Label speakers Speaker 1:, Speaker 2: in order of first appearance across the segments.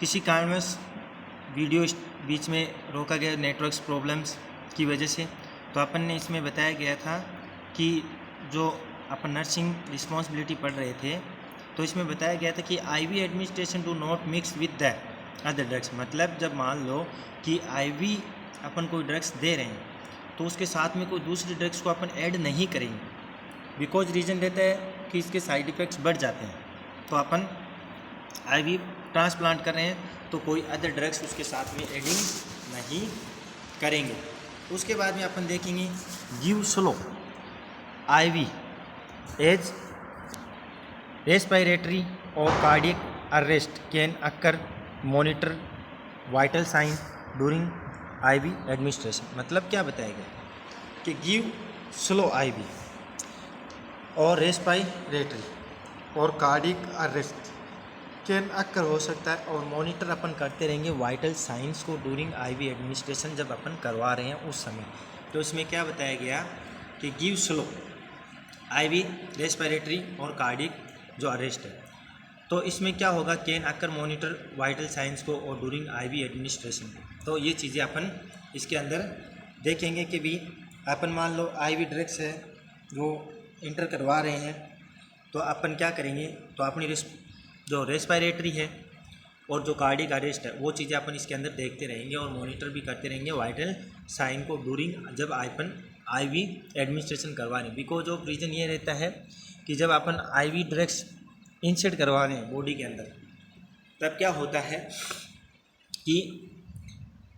Speaker 1: किसी कारणवश वीडियो बीच में रोका गया नेटवर्क प्रॉब्लम्स की वजह से। तो अपन ने इसमें बताया गया था कि जो अपन नर्सिंग रिस्पॉन्सिबिलिटी पढ़ रहे थे तो इसमें बताया गया था कि IV administration do not mix with the other drugs. मतलब जब मान लो कि आईवी अपन कोई ड्रग्स दे रहे हैं तो उसके साथ में कोई दूसरे ड्रग्स को अपन ऐड नहीं करेंगे, बिकॉज रीज़न रहता है कि इसके साइड इफ़ेक्ट्स बढ़ जाते हैं। तो अपन आईवी ट्रांसप्लांट कर रहे हैं तो कोई अदर ड्रग्स उसके साथ में एडिंग नहीं करेंगे। उसके बाद में अपन देखेंगे give slow IV as respiratory और cardiac arrest can occur monitor vital sign during IV administration. मतलब क्या बताया गया कि गिव स्लो आईवी और रेस्पिरेटरी और कार्डियक अरेस्ट कैन अकर हो सकता है और मॉनिटर अपन करते रहेंगे वाइटल साइंस को ड्यूरिंग आईवी एडमिनिस्ट्रेशन, जब अपन करवा रहे हैं उस समय। तो इसमें क्या बताया गया कि गिव स्लो आईवी रेस्पिरेटरी और कार्डियक जो अरेस्ट है, तो इसमें क्या होगा can occur monitor vital signs को और ड्यूरिंग आईवी एडमिनिस्ट्रेशन। तो ये चीज़ें अपन इसके अंदर देखेंगे कि भी अपन मान लो आईवी ड्रग्स है जो इंटर करवा रहे हैं तो अपन क्या करेंगे, तो अपनी जो रेस्पिरेटरी है और जो कार्डियक अरेस्ट है वो चीज़ें अपन इसके अंदर देखते रहेंगे और मॉनिटर भी करते रहेंगे वाइटल साइन को ड्यूरिंग जब अपन आईवी एडमिनिस्ट्रेशन करवा रहे हैं। बिकॉज ऑफ रीज़न ये रहता है कि जब अपन आईवी ड्रग्स इंसर्ट करवा रहे हैं बॉडी के अंदर तब क्या होता है कि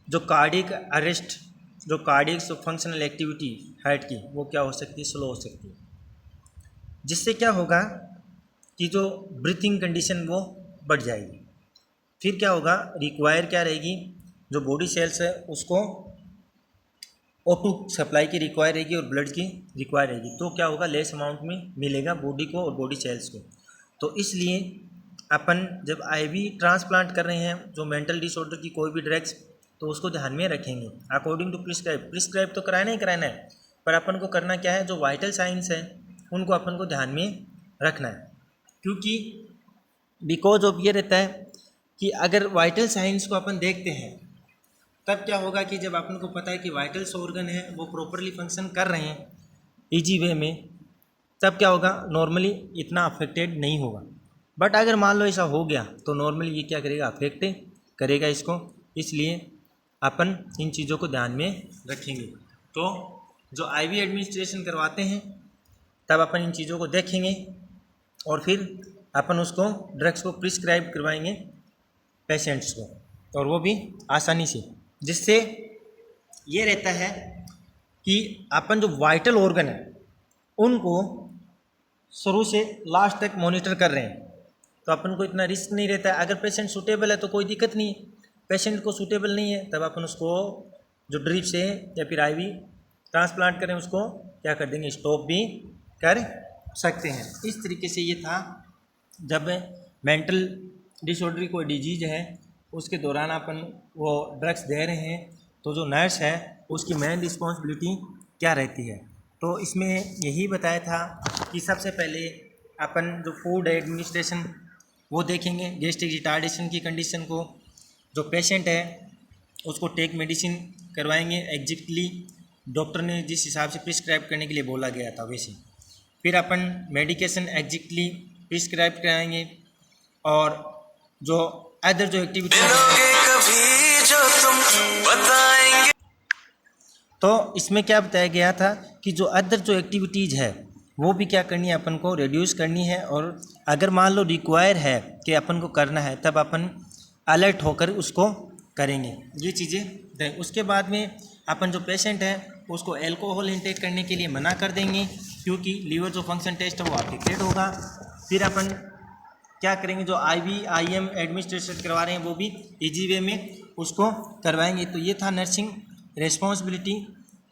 Speaker 1: जो कार्डियक अरेस्ट, जो कार्डियक जो फंक्शनल एक्टिविटी हार्ट की वो क्या हो सकती है, स्लो हो सकती है, जिससे क्या होगा कि जो ब्रीथिंग कंडीशन वो बढ़ जाएगी। फिर क्या होगा, रिक्वायर क्या रहेगी, जो बॉडी सेल्स है उसको O2 सप्लाई की रिक्वायर रहेगी और ब्लड की रिक्वायर रहेगी। तो क्या होगा, लेस अमाउंट में मिलेगा बॉडी को और बॉडी सेल्स को। तो इसलिए अपन जब आईवी ट्रांसप्लांट कर रहे हैं जो मेंटल डिसऑर्डर की कोई भी ड्रग्स, तो उसको ध्यान में रखेंगे अकॉर्डिंग टू प्रिस्क्राइब तो कराना ही कराना है, पर अपन को करना क्या है, जो वाइटल साइंस है उनको अपन को ध्यान में रखना है। क्योंकि बिकॉज ऑफ ये रहता है कि अगर वाइटल साइंस को अपन देखते हैं तब क्या होगा कि जब अपन को पता है कि वाइटल्स ऑर्गन है वो प्रॉपरली फंक्शन कर रहे हैं ईजी वे में, तब क्या होगा, नॉर्मली इतना अफेक्टेड नहीं होगा। बट अगर मान लो ऐसा हो गया तो नॉर्मली ये क्या करेगा, अफेक्ट करेगा इसको। इसलिए अपन इन चीज़ों को ध्यान में रखेंगे। तो जो आईवी एडमिनिस्ट्रेशन करवाते हैं तब अपन इन चीज़ों को देखेंगे और फिर अपन उसको ड्रग्स को प्रिस्क्राइब करवाएंगे पेशेंट्स को, और वो भी आसानी से, जिससे ये रहता है कि अपन जो वाइटल ऑर्गन है उनको शुरू से लास्ट तक मॉनिटर कर रहे हैं, तो अपन को इतना रिस्क नहीं रहता है। अगर पेशेंट सूटेबल है तो कोई दिक्कत नहीं है, पेशेंट को सूटेबल नहीं है तब अपन उसको जो ड्रिप से या फिर आईवी ट्रांसप्लांट करें उसको क्या कर देंगे, स्टॉप भी कर सकते हैं। इस तरीके से ये था जब मेंटल डिसऑर्डर कोई डिजीज है उसके दौरान अपन वो ड्रग्स दे रहे हैं तो जो नर्स है उसकी मेन रिस्पॉन्सिबिलिटी क्या रहती है। तो इसमें यही बताया था कि सबसे पहले अपन जो फूड एडमिनिस्ट्रेशन वो देखेंगे, गैस्ट्रिक रिटार्डेशन की कंडीशन को, जो पेशेंट है उसको टेक मेडिसिन करवाएंगे एग्जैक्टली डॉक्टर ने जिस हिसाब से प्रिस्क्राइब करने के लिए बोला गया था वैसे। फिर अपन मेडिकेशन एग्जैक्टली प्रिस्क्राइब कराएंगे और जो अदर जो एक्टिविटी तो इसमें क्या बताया गया था कि जो अदर जो एक्टिविटीज़ है वो भी क्या करनी है, अपन को रिड्यूस करनी है। और अगर मान लो रिक्वायर है कि अपन को करना है तब अपन अलर्ट होकर उसको करेंगे, ये चीज़ें। उसके बाद में अपन जो पेशेंट है उसको अल्कोहल इंटेक करने के लिए मना कर देंगे क्योंकि लीवर जो फंक्शन टेस्ट है वो अफेक्टेड होगा। फिर अपन क्या करेंगे, जो आईवी आईएम एडमिनिस्ट्रेशन करवा रहे हैं वो भी इजी वे में उसको करवाएंगे। तो ये था नर्सिंग रिस्पॉन्सिबिलिटी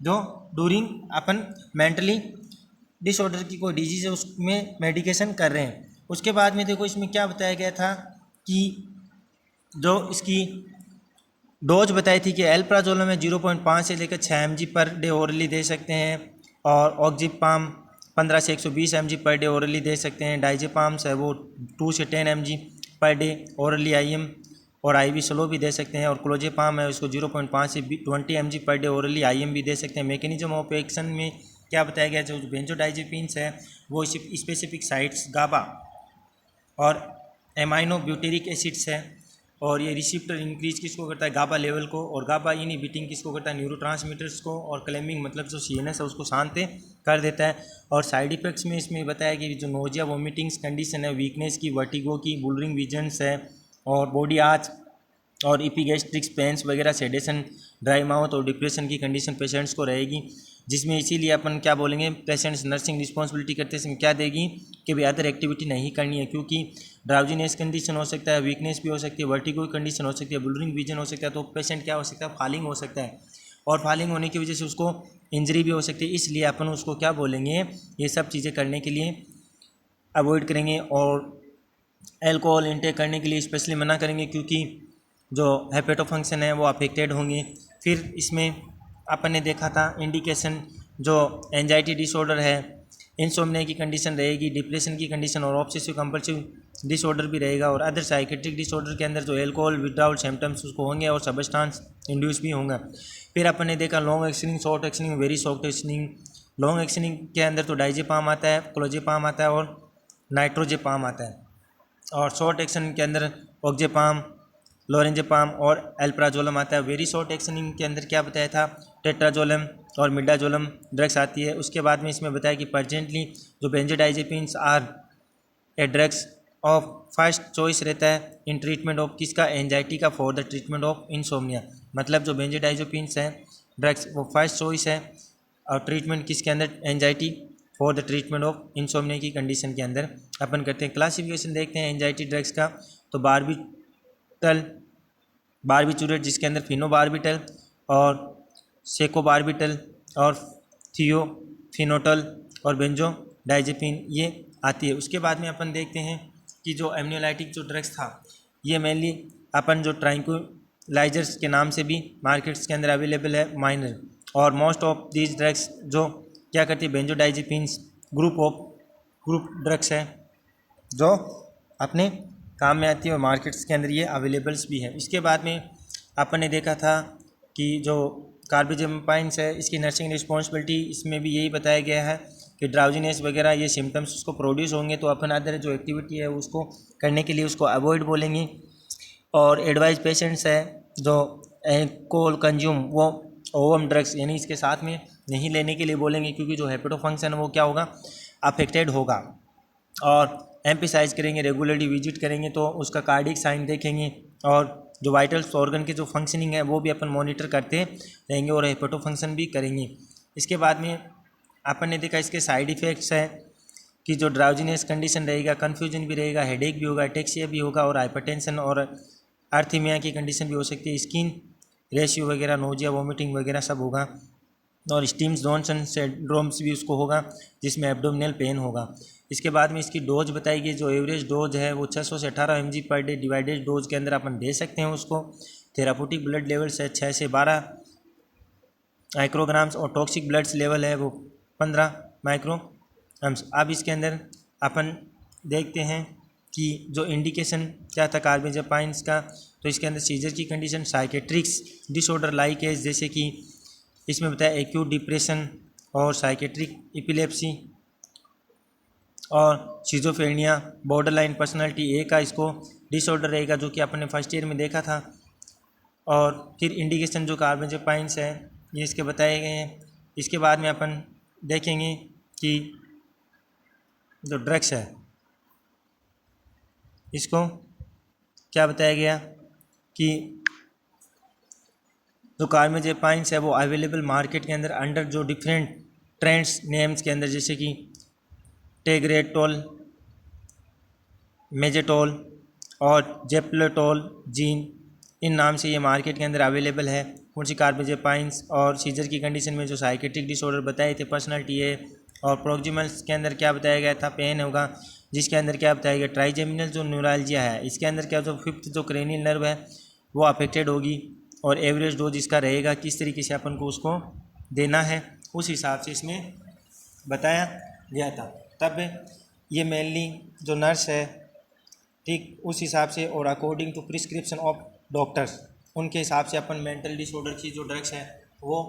Speaker 1: जो ड्यूरिंग अपन मेंटली डिसऑर्डर की कोई डिजीज़ है उसमें मेडिकेशन कर रहे हैं। उसके बाद में देखो इसमें क्या बताया गया था कि जो इसकी डोज बताई थी कि एल्प्राजोलम में 0.5 से लेकर 6 mg पर डे ओरली दे सकते हैं और ऑक्जीपाम 15 से 120 mg पर डे ओरली दे सकते हैं। डाइजेपाम्स है वो 2 से 10 mg per day orally IM और IV स्लो भी दे सकते हैं। और क्लोजेपाम है उसको 0.5 से 20 mg per day orally IM भी दे सकते हैं। मैकेनिज्म ऑफ एक्शन में क्या बताया गया, जो बेंजोडाइजेपिन्स है वो स्पेसिफिक साइट्स गाबा और एमाइनो ब्यूटेरिक एसिड्स है, और ये रिसेप्टर इंक्रीज किसको करता है, गाबा लेवल को, और गाबा इनहिबिटिंग किसको करता है, न्यूरोट्रांसमीटर्स को, और क्लेमिंग मतलब जो CNS है उसको शांत कर देता है। और साइड इफेक्ट्स में इसमें बताया कि जो नोजिया वोमिटिंग्स कंडीशन है, वीकनेस की, वर्टिगो की, बुलरिंग विजन्स है, और बॉडी आर्च और इपीगैस्ट्रिक्स पेंस वगैरह, सेडेशन, ड्राई माउथ और डिप्रेशन की कंडीशन पेशेंट्स को रहेगी, जिसमें इसीलिए अपन क्या बोलेंगे, पेशेंट्स नर्सिंग रिस्पॉन्सिबिलिटी करते समय क्या देगी कि भी अदर एक्टिविटी नहीं करनी है, क्योंकि ड्राउजीनेस कंडीशन हो सकता है, वीकनेस भी हो सकती है, वर्टिगो कंडीशन हो सकती है, बुलरिंग विजन हो सकता है, तो पेशेंट क्या हो सकता है, फॉलिंग हो सकता है, और फॉलिंग होने की वजह से उसको इंजरी भी हो सकती है। इसलिए अपन उसको क्या बोलेंगे, ये सब चीज़ें करने के लिए अवॉइड करेंगे, और एल्कोहल इंटेक करने के लिए स्पेशली मना करेंगे, क्योंकि जो हेपेटो फंक्शन है वो अफेक्टेड होंगे। फिर इसमें अपन ने देखा था इंडिकेशन, जो एंजाइटी डिसऑर्डर है, इंसोम्निया की कंडीशन रहेगी, डिप्रेशन की कंडीशन और ऑब्सेसिव कंपल्सिव डिसऑर्डर भी रहेगा, और अदर साइकेट्रिक डिसऑर्डर के अंदर जो एल्कोहल विड्रॉल सिम्टम्स उसको होंगे और सबस्टांस इंड्यूस भी होंगे। फिर अपन ने देखा long acting, short acting, very short acting. Long acting के अंदर तो डाइजेपाम आता है, क्लोजेपाम आता है और नाइट्रोजेपाम आता है, और शॉर्ट एक्शन के अंदर ऑक्जेपाम, लोरेंजेपाम और एल्प्राजोलम आता है। वेरी शॉर्ट एक्शनिंग के अंदर क्या बताया था, टेट्राजोलम और मिडाजोलम ड्रग्स आती है। उसके बाद में इसमें बताया कि प्रेजेंटली जो benzodiazepines are a drugs of first choice रहता है इन ट्रीटमेंट ऑफ किसका, एंजाइटी का, for the treatment of insomnia. मतलब जो बेंजोडाइजेपिन्स है ड्रग्स वो फर्स्ट चॉइस है, और ट्रीटमेंट किसके अंदर, anxiety, for the treatment of insomnia की कंडीशन के अंदर अपन करते हैं। क्लासिफिकेशन देखते हैं एंजाइटी ड्रग्स का, तो बारबिचूरेट जिसके अंदर फिनोबार्बिटल और सेकोबार्बिटल और थियोफिनोटल और बेंजोडाइजेपिन ये आती है। उसके बाद में अपन देखते हैं कि जो एम्नियोलाइटिक जो ड्रग्स था ये मेनली अपन जो ट्रैंक्विलाइजर्स के नाम से भी मार्केट्स के अंदर अवेलेबल है माइनर, और मोस्ट ऑफ दीज ड्रग्स जो क्या करती है, बेंजोडाइजेपिन्स ग्रुप ड्रग्स है जो अपने काम में आती है, और मार्केट्स के अंदर ये अवेलेबल्स भी है। इसके बाद में अपन ने देखा था कि जो कार्बाजेपाइन्स है इसकी नर्सिंग रिस्पॉन्सिबिलिटी, इसमें भी यही बताया गया है कि ड्राउजीनेस वगैरह ये सिम्टम्स उसको प्रोड्यूस होंगे, तो अपन अदर जो एक्टिविटी है उसको करने के लिए उसको अवॉइड बोलेंगे। और एडवाइज पेशेंट्स है जो एल्कोहल कंज्यूम वो ओवम ड्रग्स यानी इसके साथ में नहीं लेने के लिए बोलेंगे, क्योंकि जो हेपेटो फंक्शन है वो क्या होगा, अफेक्टेड होगा। और एम्फेसाइज करेंगे, रेगुलरली विजिट करेंगे तो उसका कार्डिक साइन देखेंगे, और जो वाइटल्स ऑर्गन की जो फंक्शनिंग है वो भी अपन मॉनिटर करते रहेंगे, और हेपेटो फंक्शन भी करेंगे। इसके बाद में अपन ने देखा इसके साइड इफ़ेक्ट्स है कि जो ड्राउजीनेस कंडीशन रहेगा, कन्फ्यूजन भी रहेगा, हेडेक भी होगा, एटेक्सिया भी होगा, और हाइपरटेंशन और अर्थीमिया की कंडीशन भी हो सकती है, स्किन रेशियो वगैरह, नोजिया, वोमिटिंग वगैरह सब होगा, और स्टीम्स जॉनसन सिंड्रोम्स भी उसको होगा जिसमें एब्डोमिनल पेन होगा। इसके बाद में इसकी डोज बताई गई, जो एवरेज डोज है वो 600 से 18 mg per day divided dose के अंदर अपन दे सकते हैं उसको। थेरापूटिक ब्लड लेवल्स है 6 से 12 माइक्रोग्राम्स, और टॉक्सिक ब्लड्स लेवल है वो 15 माइक्रोग्राम्स। अब इसके अंदर अपन देखते हैं कि जो इंडिकेशन क्या था कार्बाजेपाइन्स का, तो इसके अंदर सीजर की condition, psychiatrics disorder like as, जैसे कि इसमें बताया एक्यूट डिप्रेशन और साइकेट्रिक एपिलेप्सी और शिजोफ्रेनिया, बॉर्डरलाइन पर्सनालिटी ए का इसको डिसऑर्डर रहेगा, जो कि अपन ने फर्स्ट ईयर में देखा था। और फिर इंडिकेशन जो कार्बाजेपाइन्स है ये इसके बताए गए हैं। इसके बाद में अपन देखेंगे कि जो ड्रग्स है इसको क्या बताया गया कि जो कार्बाजेपाइन्स है वो अवेलेबल मार्केट के अंदर अंडर जो डिफरेंट ट्रेंड्स नेम्स के अंदर, जैसे कि टेग्रेटोल, मेजेटोल और जेप्लेटोल जीन, इन नाम से ये मार्केट के अंदर अवेलेबल है। कौन सी, कार्बाजेपाइन्स। और सीजर की कंडीशन में जो साइकेट्रिक डिसऑर्डर बताए थे, पर्सनालिटी है। और प्रोक्सिमल्स के अंदर क्या बताया गया था, पेन होगा, जिसके अंदर क्या बताया गया, ट्राइजेमिनल जो न्यूरालजिया है इसके अंदर क्या, जो 5th जो क्रेनियल नर्व है वो अफेक्टेड होगी, और एवरेज डोज इसका रहेगा, किस तरीके से अपन को उसको देना है उस हिसाब से इसमें बताया गया था। तब ये मेनली जो नर्स है ठीक उस हिसाब से, और according to prescription of doctors, उनके हिसाब से अपन मेंटल डिसऑर्डर की जो ड्रग्स हैं वो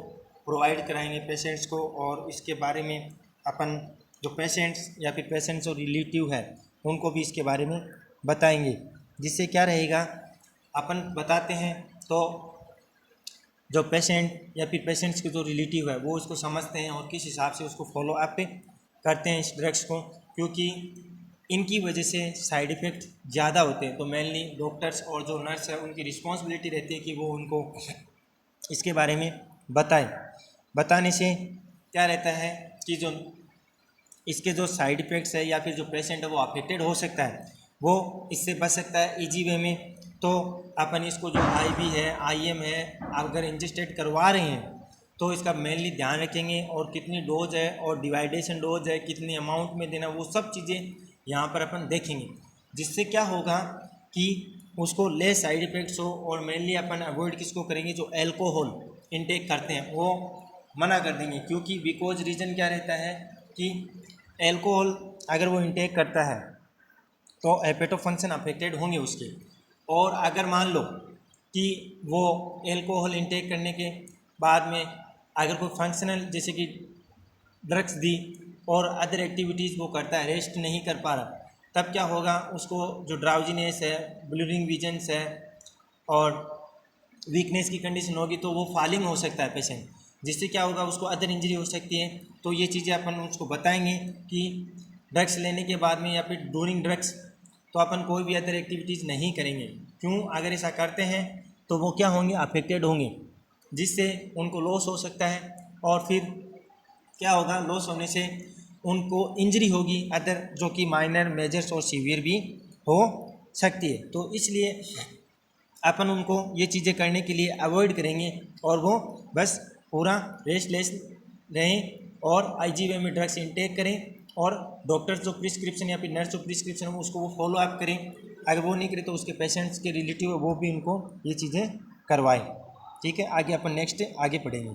Speaker 1: प्रोवाइड कराएंगे पेशेंट्स को। और इसके बारे में अपन जो पेशेंट्स या फिर पेशेंट्स और रिलेटिव है उनको भी इसके बारे में बताएंगे, जिससे क्या रहेगा, अपन बताते हैं तो जो पेशेंट या फिर पेशेंट्स के जो रिलेटिव है वो उसको समझते हैं और किस हिसाब से उसको फॉलो अप करते हैं इस ड्रग्स को, क्योंकि इनकी वजह से साइड इफ़ेक्ट ज़्यादा होते हैं। तो मेनली डॉक्टर्स और जो नर्स है उनकी रिस्पॉन्सिबिलिटी रहती है कि वो उनको इसके बारे में बताने से क्या रहता है कि जो इसके जो साइड इफ़ेक्ट्स है या फिर जो पेशेंट है वो अफेक्टेड हो सकता है, वो इससे बच सकता है ईजी वे में। तो अपन इसको जो आईवी है, आईएम है, अगर इंजेक्टेड करवा रहे हैं तो इसका मेनली ध्यान रखेंगे, और कितनी डोज है और डिवाइडेशन डोज है, कितनी अमाउंट में देना, वो सब चीज़ें यहाँ पर अपन देखेंगे, जिससे क्या होगा कि उसको लेस साइड इफ़ेक्ट्स हो। और मेनली अपन अवॉइड किसको करेंगे, जो अल्कोहल इनटेक करते हैं वो मना कर देंगे, क्योंकि बिकॉज रीज़न क्या रहता है कि अल्कोहल अगर वो इनटेक करता है तो हेपेटो फंक्शन अफेक्टेड होंगे उसके। और अगर मान लो कि वो अल्कोहल इनटेक करने के बाद में अगर कोई फंक्शनल जैसे कि ड्रग्स दी और अदर एक्टिविटीज़ वो करता है, रेस्ट नहीं कर पा रहा, तब क्या होगा, उसको जो ड्राउजीनेस है, ब्लरिंग विजन्स है और वीकनेस की कंडीशन होगी, तो वो फॉलिंग हो सकता है पेशेंट, जिससे क्या होगा, उसको अदर इंजरी हो सकती है। तो ये चीज़ें अपन उसको बताएंगे कि ड्रग्स लेने के बाद में या फिर ड्यूरिंग ड्रग्स तो अपन कोई भी अदर एक्टिविटीज़ नहीं करेंगे। क्यों? अगर ऐसा करते हैं तो वो क्या होंगे, अफेक्टेड होंगे, जिससे उनको लॉस हो सकता है, और फिर क्या होगा, लॉस होने से उनको इंजरी होगी अदर, जो कि माइनर, मेजर्स और सीवियर भी हो सकती है। तो इसलिए अपन उनको ये चीज़ें करने के लिए अवॉइड करेंगे, और वो बस पूरा रेस्टलेस रहें और आईजीवे में ड्रग्स इंटेक करें, और डॉक्टर्स जो प्रिस्क्रिप्शन या फिर नर्स जो प्रिस्क्रिप्शन हो उसको वो फॉलो अप करें। अगर वो नहीं करें तो उसके पेशेंट्स के रिलेटिव वो भी उनको ये चीज़ें करवाएं। ठीक है, आगे अपन नेक्स्ट आगे पढ़ेंगे।